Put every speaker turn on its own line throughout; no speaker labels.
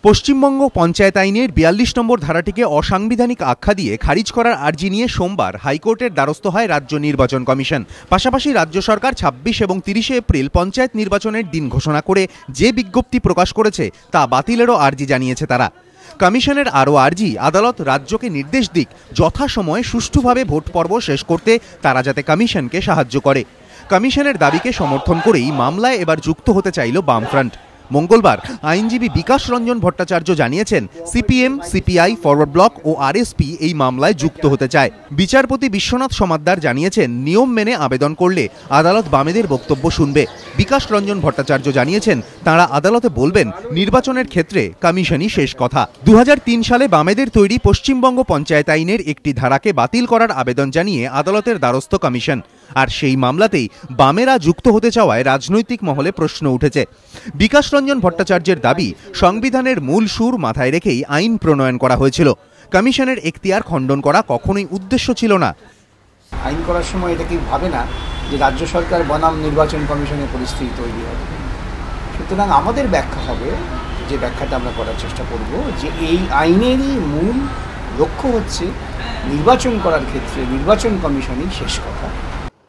পশ্চিমবঙ্গ পঞ্চায়েত আইনের ৪২ নম্বর ধারাটিকে অসাংবিধানিক আখ্যা দিয়ে খারিজ করার আর্জি নিয়ে সোমবার হাইকোর্টের দ্বারস্থ হয় রাজ্য নির্বাচন কমিশন। পাশাপাশি রাজ্য সরকার ২৬ এবং ৩০ এপ্রিল পঞ্চায়েত নির্বাচনের দিন ঘোষণা করে যে বিজ্ঞপ্তি প্রকাশ করেছে তা বাতিলেরও আর্জি জানিয়েছে তারা। কমিশনের আরও আর্জি, আদালত রাজ্যকে নির্দেশ দিক যথাসময়ে সুষ্ঠুভাবে ভোট পর্ব শেষ করতে তারা যাতে কমিশনকে সাহায্য করে। কমিশনের দাবিকে সমর্থন করেই মামলায় এবার যুক্ত হতে চাইল বামফ্রন্ট। মঙ্গলবার আইনজীবী বিকাশ রঞ্জন ভট্টাচার্য জানিয়েছেন, সিপিএম, সিপিআই, ফরওয়ার্ড ব্লক ও আরএসপি এই মামলায় যুক্ত হতে চায়। বিচারপতি বিশ্বনাথ সমাদ্দার জানিয়েছেন, নিয়ম মেনে আবেদন করলে আদালত বামেদের বক্তব্য শুনবে। বিকাশ রঞ্জন ভট্টাচার্য জানিয়েছেন, তাঁরা আদালতে বলবেন নির্বাচনের ক্ষেত্রে কমিশনই শেষ কথা। ২০০৩ সালে বামেদের তৈরি পশ্চিমবঙ্গ পঞ্চায়েত আইনের একটি ধারাকে বাতিল করার আবেদন জানিয়ে আদালতের দ্বারস্থ কমিশন। আর সেই মামলাতেই বামেরা যুক্ত হতে চাওয়ায় রাজনৈতিক মহলে প্রশ্ন উঠেছে। বিকাশ রঞ্জন ভট্টাচার্যের দাবি, সংবিধানের মূল সুর মাথায় রেখেই আইন প্রণয়ন করা হয়েছিল। কমিশনের এখতিয়ার খণ্ডন করা কখনোই উদ্দেশ্য ছিল না।
আইন করার সময় এটা কি ভাবে না যে রাজ্য সরকার বনাম নির্বাচন কমিশনের পরিস্থিতি তৈরি হবে। সুতরাং আমাদের ব্যাখ্যা হবে, যে ব্যাখ্যাটা আমরা করার চেষ্টা করব, যে এই আইনেরই মূল লক্ষ্য হচ্ছে নির্বাচন করার ক্ষেত্রে নির্বাচন কমিশনই শেষ কথা।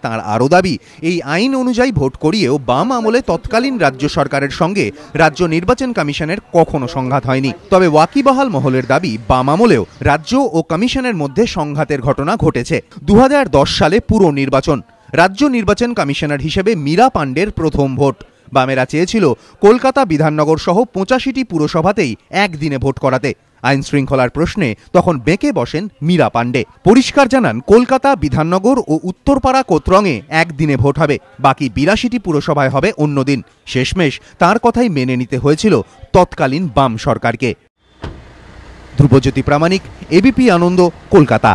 তাঁর আরও দাবি, এই আইন অনুযায়ী ভোট করিয়েও বাম আমলে তৎকালীন রাজ্য সরকারের সঙ্গে রাজ্য নির্বাচন কমিশনের কখনো সংঘাত হয়নি। তবে ওয়াকিবহাল মহলের দাবি, বাম আমলেও রাজ্য ও কমিশনের মধ্যে সংঘাতের ঘটনা ঘটেছে। ২০১০ সালে পুর নির্বাচন, রাজ্য নির্বাচন কমিশনার হিসেবে মীরা পাণ্ডের প্রথম ভোট। বামেরা চেয়েছিল কলকাতা বিধাননগর সহ ৮৫টি পুরসভাতেই একদিনে ভোট করাতে। আইন শৃঙ্খলার প্রশ্নে তখন বেঁকে বসেন মীরা পাণ্ডে। পরিষ্কার জানান, কলকাতা, বিধাননগর ও উত্তরপাড়া, কোতরঙে একদিনে ভোট হবে, বাকি ৮২টি পুরসভায় হবে অন্যদিন। শেষমেশ তাঁর কথাই মেনে নিতে হয়েছিল তৎকালীন বাম সরকারকে। ধ্রুবজ্যোতি প্রামাণিক, এবিপি আনন্দ, কলকাতা।